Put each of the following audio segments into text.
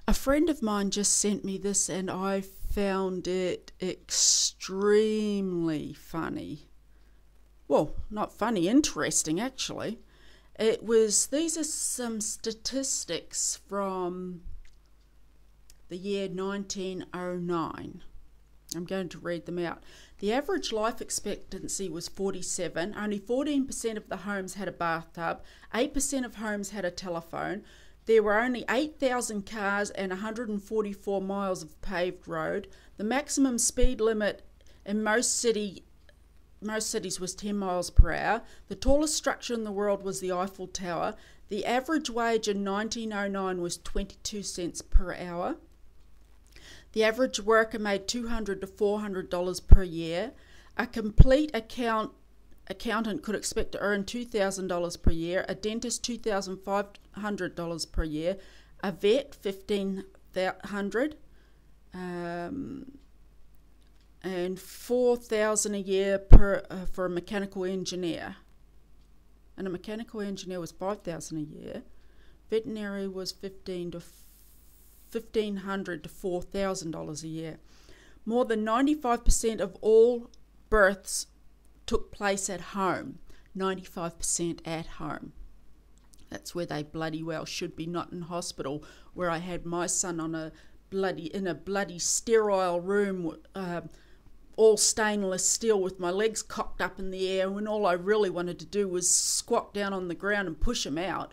A friend of mine just sent me this and I found it extremely funny. Well, not funny, interesting actually. These are some statistics from the year 1909. I'm going to read them out. The average life expectancy was 47. Only 14% of the homes had a bathtub. 8% of homes had a telephone. There were only 8,000 cars and 144 miles of paved road. The maximum speed limit in most cities was 10 miles per hour. The tallest structure in the world was the Eiffel Tower. The average wage in 1909 was 22 cents per hour. The average worker made $200 to $400 per year. A complete accountant could expect to earn $2,000 per year. A dentist, $2,500 per year. A vet, $1,500. And $4,000 a year for a mechanical engineer. And a mechanical engineer was $5,000 a year. Veterinary was $1,500 to $4,000 a year. More than 95% of all births took place at home. 95% at home. That's where they bloody well should be, not in hospital, where I had my son in a bloody sterile room, all stainless steel, with my legs cocked up in the air, when all I really wanted to do was squat down on the ground and push him out.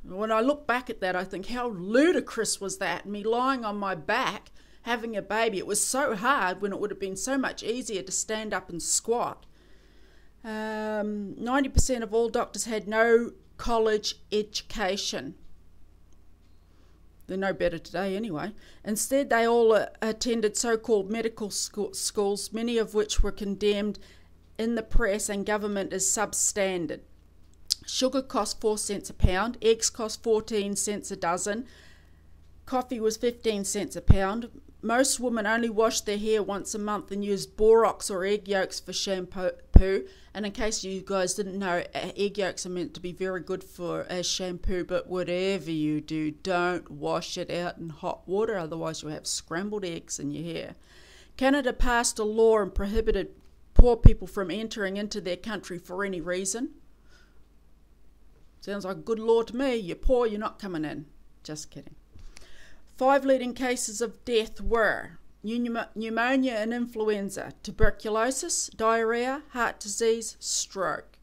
When I look back at that, I think, how ludicrous was that? Me lying on my back, having a baby. It was so hard when it would have been so much easier to stand up and squat. 90% of all doctors had no college education. They're no better today anyway. Instead, they all attended so-called medical schools, many of which were condemned in the press and government as substandard. Sugar cost 4 cents a pound. Eggs cost 14 cents a dozen. Coffee was 15 cents a pound. Most women only washed their hair once a month and used borax or egg yolks for shampoo. And in case you guys didn't know, egg yolks are meant to be very good as shampoo, but whatever you do, don't wash it out in hot water, otherwise you'll have scrambled eggs in your hair. Canada passed a law and prohibited poor people from entering into their country for any reason. Sounds like a good law to me. You're poor, you're not coming in. Just kidding. 5 leading cases of death were pneumonia and influenza, tuberculosis, diarrhea, heart disease, stroke.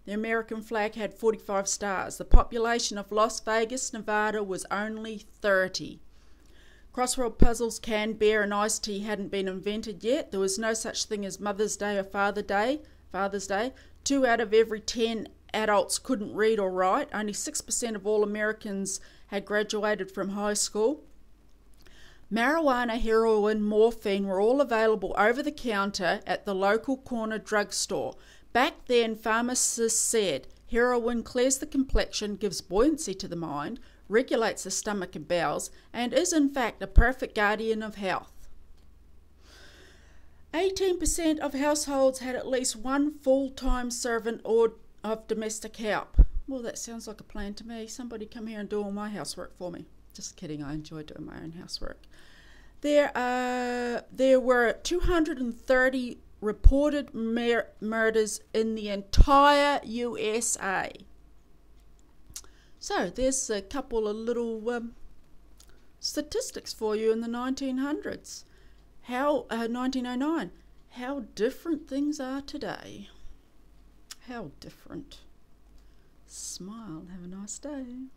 The American flag had 45 stars. The population of Las Vegas, Nevada was only 30. Crossword puzzles, canned beer and iced tea hadn't been invented yet. There was no such thing as Mother's Day or Father's Day. 2 out of every 10 adults couldn't read or write. Only 6% of all Americans had graduated from high school. Marijuana, heroin, morphine were all available over the counter at the local corner drugstore. Back then, pharmacists said heroin clears the complexion, gives buoyancy to the mind, regulates the stomach and bowels, and is in fact a perfect guardian of health. 18% of households had at least one full-time servant or of domestic help. Well, that sounds like a plan to me. Somebody come here and do all my housework for me. Just kidding, I enjoy doing my own housework. There were 230 reported murders in the entire USA. So there's a couple of little statistics for you in the 1900s. 1909. How different things are today. How different. Smile. Have a nice day.